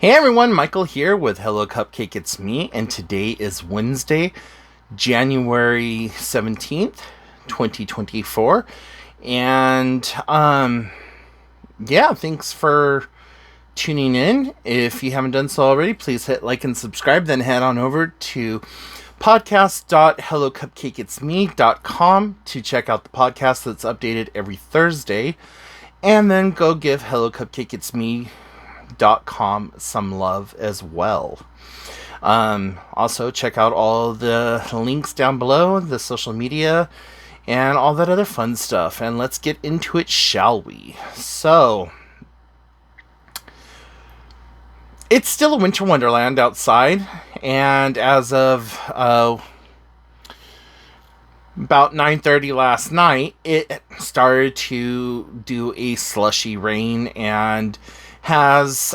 Hey everyone, Michael here with Hello Cupcake It's Me, and today is Wednesday, January 17th, 2024. And thanks for tuning in. If you haven't done so already, please hit like and subscribe, then head on over to podcast.hellocupcakeitsme.com to check out the podcast that's updated every Thursday, and then go give Hello Cupcake It's Me .com some love as well. Also check out all the links down below, the social media and all that other fun stuff, and let's get into it, shall we? So it's still a winter wonderland outside, and as of about 9:30 last night, it started to do a slushy rain and has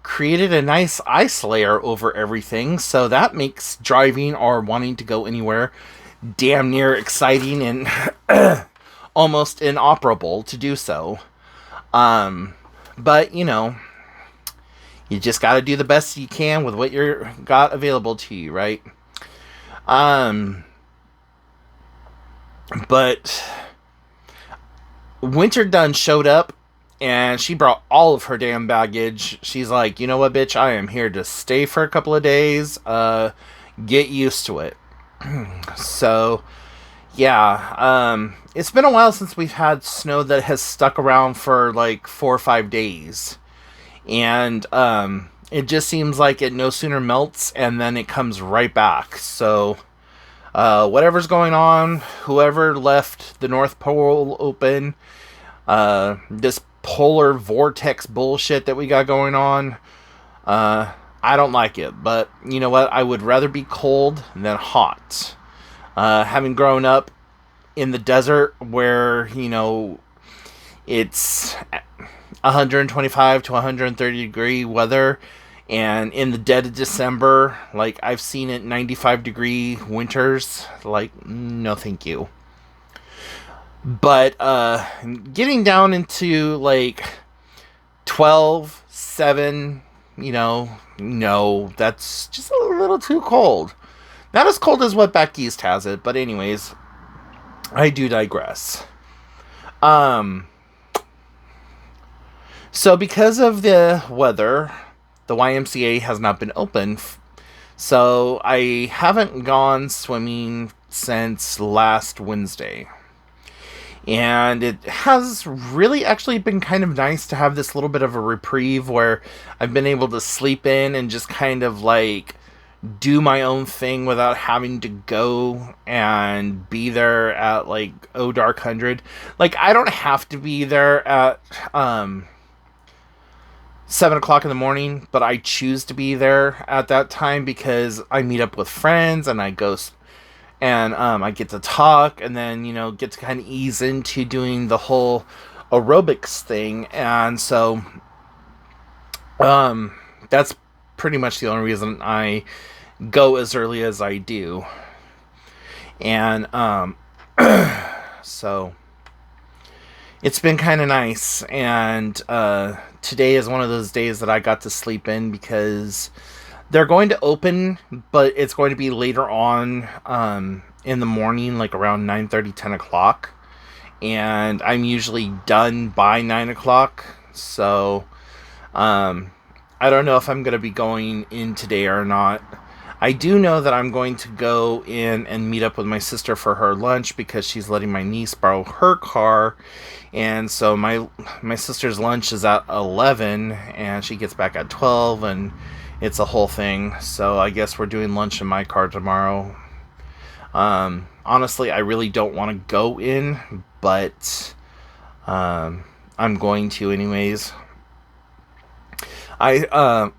created a nice ice layer over everything, so that makes driving or wanting to go anywhere damn near exciting and almost inoperable to do so. But, you just gotta do the best you can with what you're got available to you, right? But Winter Dunn showed up, and she brought all of her damn baggage. She's like, you know what, bitch? I am here to stay for a couple of days. Get used to it. So, yeah. It's been a while since we've had snow that has stuck around for like 4 or 5 days. And it just seems like it no sooner melts and then it comes right back. So, whatever's going on, whoever left the North Pole open, this polar vortex bullshit that we got going on, I don't like it. But you know what? I would rather be cold than hot. Having grown up in the desert where, it's 125 to 130 degree weather, and in the dead of December, like, I've seen it 95 degree winters, like, no thank you. But getting down into like 12, 7, no, that's just a little too cold. Not as cold as what back east has it, but anyways, I do digress. So because of the weather, the YMCA has not been open, so I haven't gone swimming since last Wednesday. And it has really actually been kind of nice to have this little bit of a reprieve where I've been able to sleep in and just kind of like do my own thing without having to go and be there at like dark 100. Like, I don't have to be there at 7 o'clock in the morning, but I choose to be there at that time because I meet up with friends and I go and I get to talk, and then, get to kind of ease into doing the whole aerobics thing. And so that's pretty much the only reason I go as early as I do. And so it's been kind of nice. And today is one of those days that I got to sleep in because they're going to open, but it's going to be later on in the morning, like around 9:30, 10 o'clock. And I'm usually done by 9 o'clock. So I don't know if I'm going to be going in today or not. I do know that I'm going to go in and meet up with my sister for her lunch because she's letting my niece borrow her car. And so my sister's lunch is at 11 and she gets back at 12, and it's a whole thing. So I guess we're doing lunch in my car tomorrow. Honestly, I really don't want to go in, but I'm going to anyways. I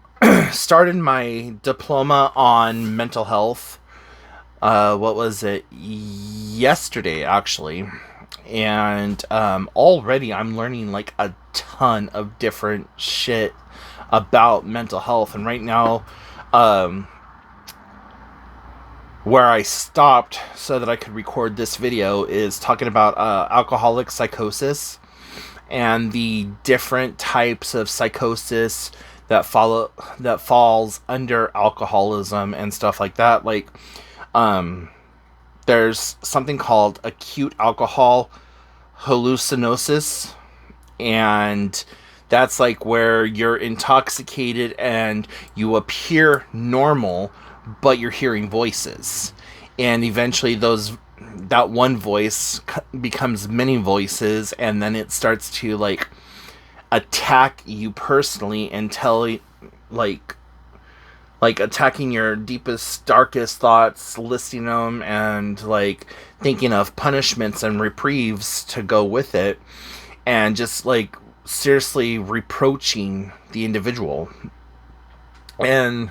started my diploma on mental health. What was it? Yesterday, actually. And already I'm learning like a ton of different shit about mental health. And right now, where I stopped so that I could record this video is talking about alcoholic psychosis and the different types of psychosis that falls under alcoholism and stuff like that. Like, there's something called acute alcohol hallucinosis, and that's like where you're intoxicated and you appear normal, but you're hearing voices, and eventually that one voice becomes many voices, and then it starts to like attack you personally and tell like attacking your deepest, darkest thoughts, listing them, and like thinking of punishments and reprieves to go with it, and just like seriously reproaching the individual. And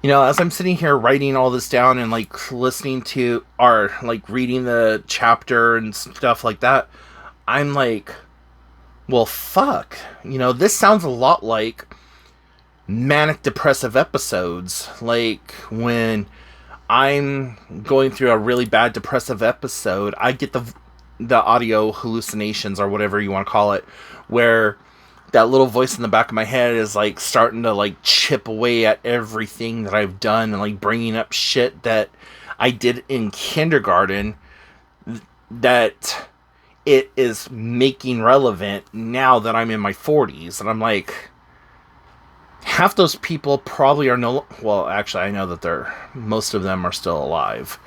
as I'm sitting here writing all this down and like listening to or like reading the chapter and stuff like that, I'm like, well, fuck, this sounds a lot like manic depressive episodes. Like when I'm going through a really bad depressive episode, I get the audio hallucinations, or whatever you want to call it, where that little voice in the back of my head is like starting to like chip away at everything that I've done, and like bringing up shit that I did in kindergarten that it is making relevant now that I'm in my 40s. And I'm like, half those people probably are well, actually, I know that most of them are still alive,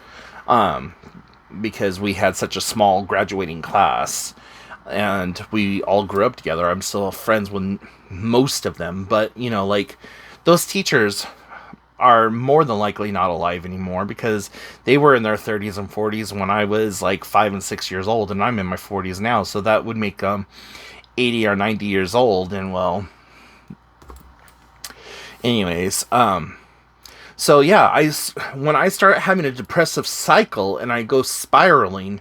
because we had such a small graduating class, and we all grew up together. I'm still friends with most of them, but like those teachers are more than likely not alive anymore, because they were in their 30s and 40s when I was like 5 and 6 years old, and I'm in my 40s now, so that would make them 80 or 90 years old. And well, anyways, so yeah, when I start having a depressive cycle and I go spiraling,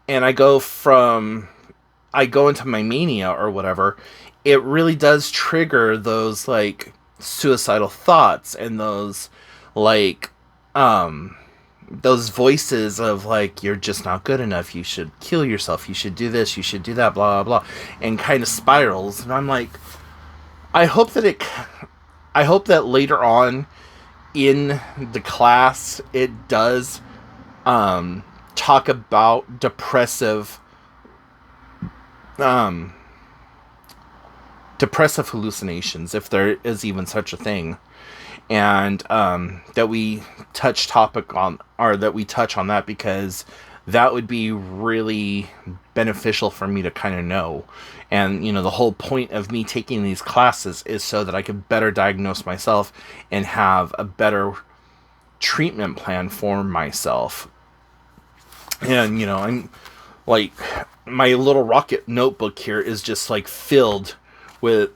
and I go into my mania or whatever, it really does trigger those like suicidal thoughts, and those like those voices of like, you're just not good enough, you should kill yourself, you should do this, you should do that, blah blah blah, and kind of spirals. And I'm like, I hope that later on in the class it does talk about depressive hallucinations, if there is even such a thing, and that we touch on that, because that would be really beneficial for me to kind of know. And the whole point of me taking these classes is so that I could better diagnose myself and have a better treatment plan for myself. And I'm like, my little rocket notebook here is just like filled with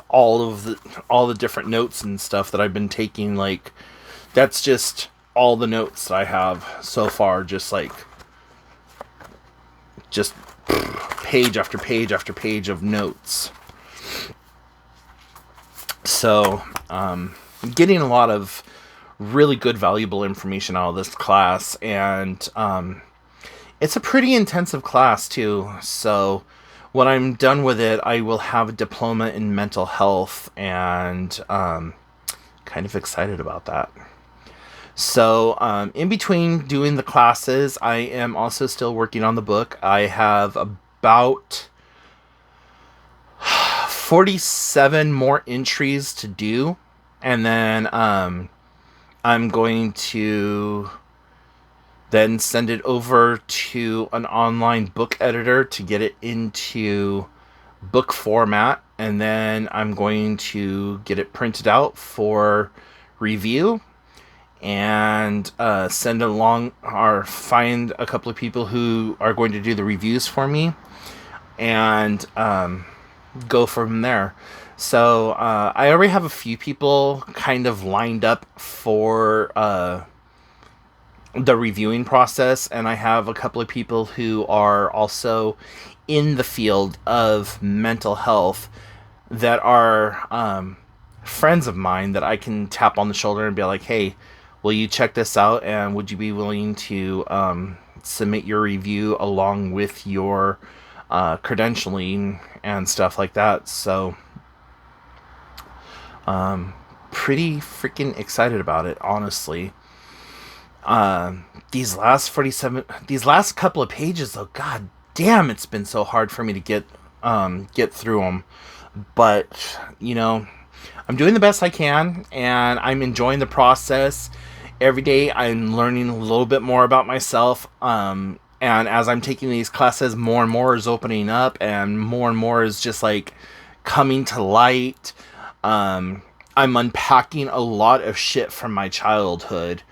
all the different notes and stuff that I've been taking. Like, that's just all the notes that I have so far, just page after page after page of notes. So getting a lot of really good, valuable information out of this class, and it's a pretty intensive class too. So when I'm done with it, I will have a diploma in mental health, and kind of excited about that. So in between doing the classes, I am also still working on the book. I have about 47 more entries to do, and then I'm going to then send it over to an online book editor to get it into book format, and then I'm going to get it printed out for review, and send along, or find a couple of people who are going to do the reviews for me, and go from there. So I already have a few people kind of lined up for the reviewing process, and I have a couple of people who are also in the field of mental health that are friends of mine that I can tap on the shoulder and be like, hey, will you check this out, and would you be willing to submit your review along with your credentialing and stuff like that. So Pretty freaking excited about it, honestly. These last couple of pages, though, god damn, it's been so hard for me to get through them. But, I'm doing the best I can, and I'm enjoying the process. Every day I'm learning a little bit more about myself. And as I'm taking these classes, more and more is opening up, and more is just like coming to light. I'm unpacking a lot of shit from my childhood.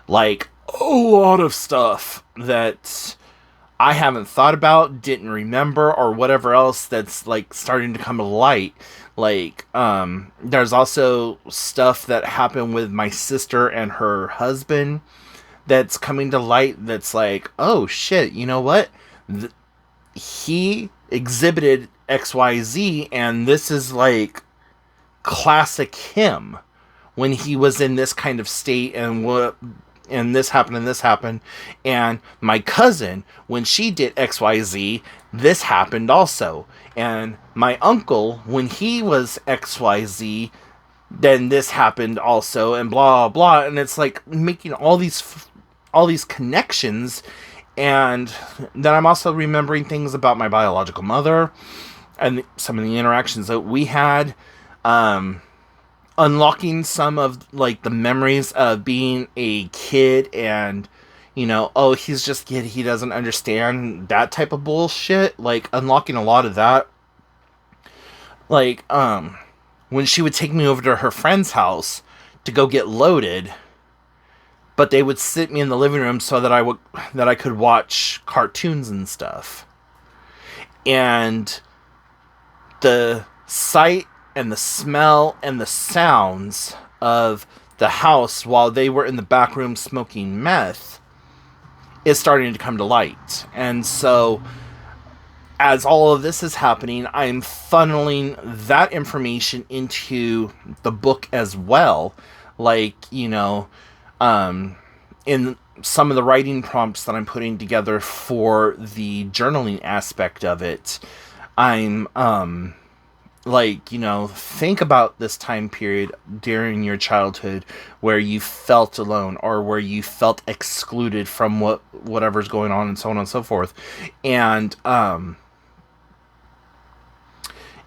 Like, a lot of stuff that I haven't thought about, didn't remember, or whatever else that's like starting to come to light. Like, there's also stuff that happened with my sister and her husband that's coming to light that's like, oh shit, you know what? He exhibited XYZ, and this is like classic him when he was in this kind of state, and this happened and this happened. And my cousin, when she did XYZ, this happened also. And my uncle, when he was XYZ, then this happened also, and blah blah. And it's like making all these connections. And then I'm also remembering things about my biological mother and some of the interactions that we had. Unlocking some of like the memories of being a kid, and oh, he's just a kid, he doesn't understand, that type of bullshit. Like, unlocking a lot of that. Like, when she would take me over to her friend's house to go get loaded, but they would sit me in the living room so that I could watch cartoons and stuff. And the sight and the smell and the sounds of the house while they were in the back room smoking meth is starting to come to light. And so, as all of this is happening, I'm funneling that information into the book as well. Like, in some of the writing prompts that I'm putting together for the journaling aspect of it, I'm, think about this time period during your childhood where you felt alone, or where you felt excluded from whatever's going on, and so on and so forth. And,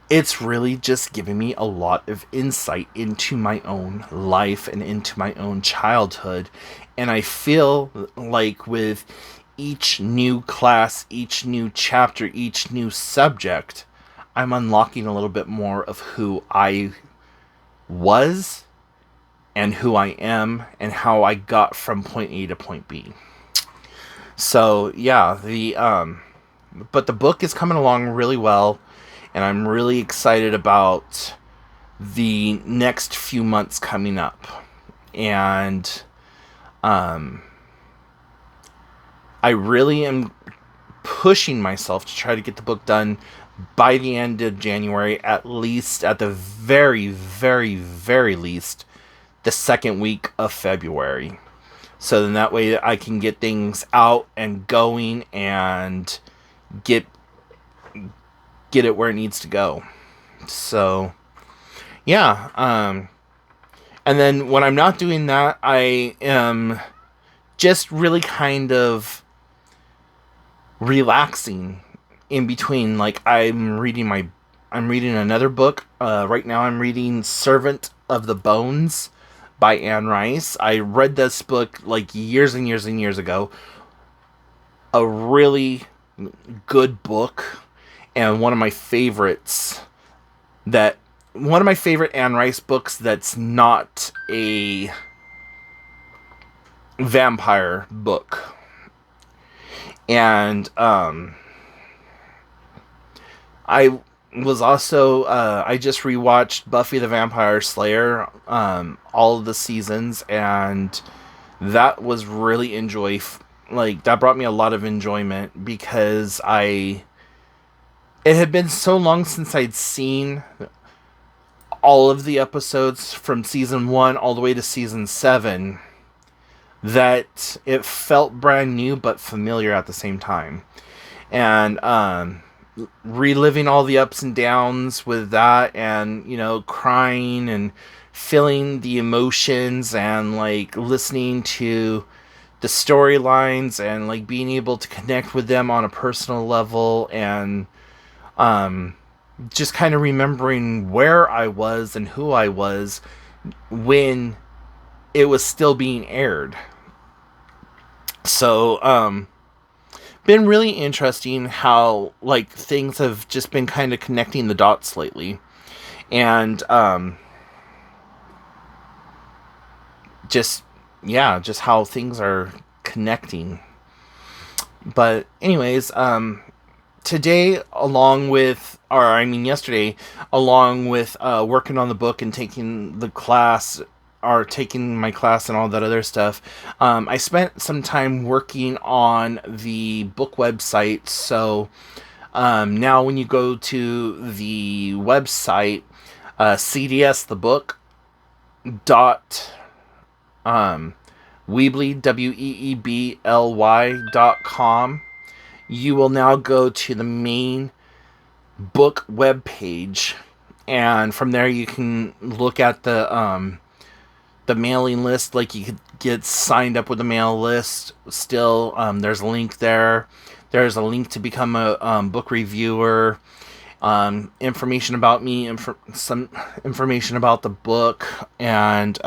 it's really just giving me a lot of insight into my own life and into my own childhood. And I feel like with each new class, each new chapter, each new subject, I'm unlocking a little bit more of who I was and who I am and how I got from point A to point B. So yeah, but the book is coming along really well, and I'm really excited about the next few months coming up. And I really am pushing myself to try to get the book done by the end of January, at least, at the very, very, very least, the second week of February. So then that way I can get things out and going and get it where it needs to go. So, yeah. And then when I'm not doing that, I am just really kind of relaxing in between. Like, I'm reading another book. Right now I'm reading Servant of the Bones by Anne Rice. I read this book like years and years and years ago. A really good book, and one of my favorite Anne Rice books that's not a vampire book. And I was also I just rewatched Buffy the Vampire Slayer, all of the seasons, and that was really that brought me a lot of enjoyment, because it had been so long since I'd seen all of the episodes from season 1 all the way to season 7, that it felt brand new but familiar at the same time. And reliving all the ups and downs with that, and crying and feeling the emotions, and like listening to the storylines, and like being able to connect with them on a personal level, and just kind of remembering where I was and who I was when it was still being aired. So been really interesting how like things have just been kind of connecting the dots lately, and just just how things are connecting. But anyways, today, along with, or I mean yesterday, along with working on the book and taking the class, or taking my class and all that other stuff, I spent some time working on the book website. So now when you go to the website, CDS the book dot Weebly, WEEBLY.com, you will now go to the main book web page, and from there you can look at the mailing list. Like, you could get signed up with the mail list still. There's a link there. There's a link to become a book reviewer. Information about me, some information about the book, and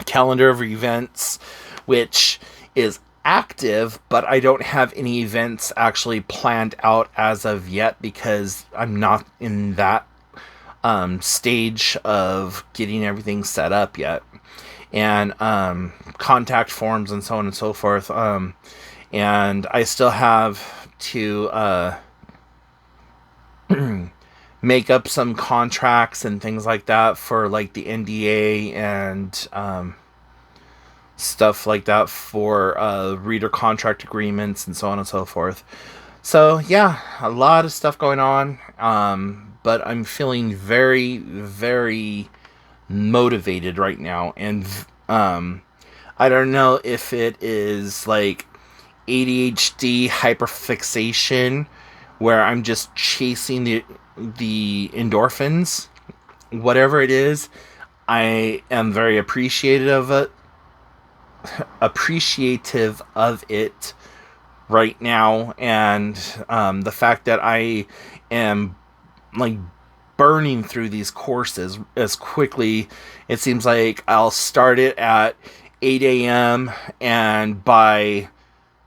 calendar of events, which is active, but I don't have any events actually planned out as of yet, because I'm not in that stage of getting everything set up yet, and contact forms and so on and so forth, and I still have to make up some contracts and things like that for like the NDA, and stuff like that for reader contract agreements and so on and so forth. So yeah, a lot of stuff going on, but I'm feeling very, very motivated right now, and I don't know if it is like ADHD hyperfixation, where I'm just chasing the endorphins. Whatever it is, I am very appreciative of it right now, and the fact that I am like burning through these courses as quickly. It seems like I'll start it at 8 a.m. and by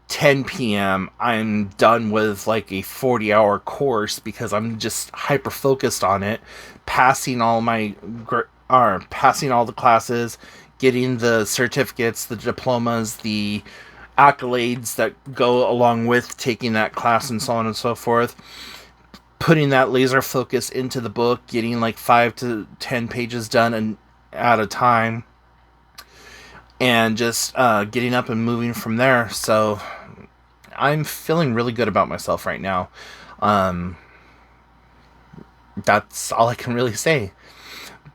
10 p.m. I'm done with like a 40-hour course, because I'm just hyper focused on it, passing all passing all the classes, getting the certificates, the diplomas, the accolades that go along with taking that class, and so on and so forth. Putting that laser focus into the book, getting like 5 to 10 pages done at a time, and just getting up and moving from there. So I'm feeling really good about myself right now. That's all I can really say.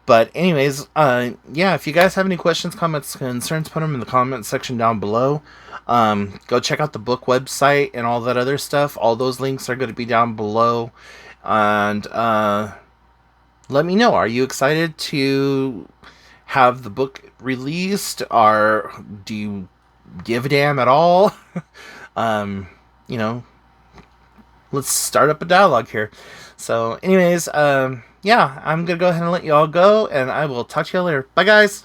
But anyways, if you guys have any questions, comments, concerns, put them in the comment section down below. Go check out the book website and all that other stuff. All those links are going to be down below. And let me know, are you excited to have the book released, or do you give a damn at all? Let's start up a dialogue here. So anyways, I'm gonna go ahead and let you all go, and I will talk to you later. Bye, guys.